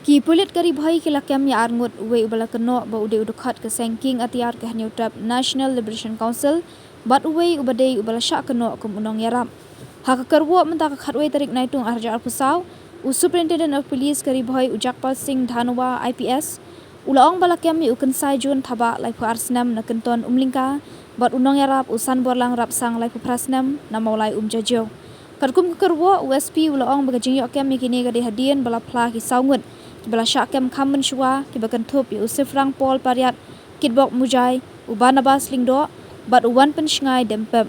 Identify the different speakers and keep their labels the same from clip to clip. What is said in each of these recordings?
Speaker 1: Ki Pulit kari Bhoi ki lakem ya Ngut Uwei ubala keno ba ude udukat ke sengking atiar ke hanya utrap National Liberation Council bat Uwei ubadei ubala Shah keno kum unong yarap. Hak kerwo mentaka khatwei tarik naitung arja alpusau Superintendent of Police kari Bhoi Ujakpal Singh Dhanwa IPS ulaong balakem mi ukensai jun thaba laipu arsnam na Kynton umlingka bat unong yarap usan borlang rapsang laipu prasnam na Mawlai jajo. Kadkum kerwo USP ulaong bagajing yokem mi kini gadi hadian bala pla ki saungut bala Shah kem kamen shua ki bakan thup yu sifrang pol pariat kitbok mujai ubanabas lingdo bat uwan pensngai dempep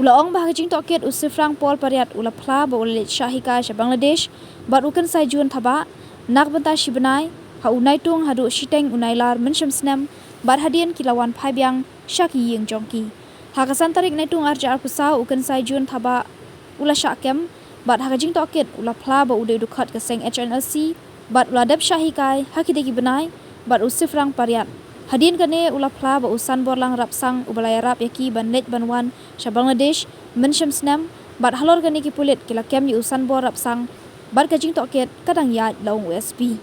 Speaker 1: ulaong bahagajing toket usifrang pol pariat ula pla ba ulit Shahika sha Bangladesh bat ukan sai jun thaba nak banta shibanai ha unai tung hadu shiteng unailar mensham snem bat hadian kilawan phaibyang Shaki ying jongki hakasan tarik naitung arja arpusa ukan sai jun thaba ula Shah kem bat hagajing toket ula pla ba ude dukat ke seng Hnlc bat uladap Shahikai hakidegi benai bat usifrang pariat hadin kane ula pla ba usan borlang rapsang ubalaya rap yaki banlet banwan sha Bangladesh mensham snam bat halor kane ki Pulit kila kem yu usan bor rapsang bat kajing toket kadang ya laung USP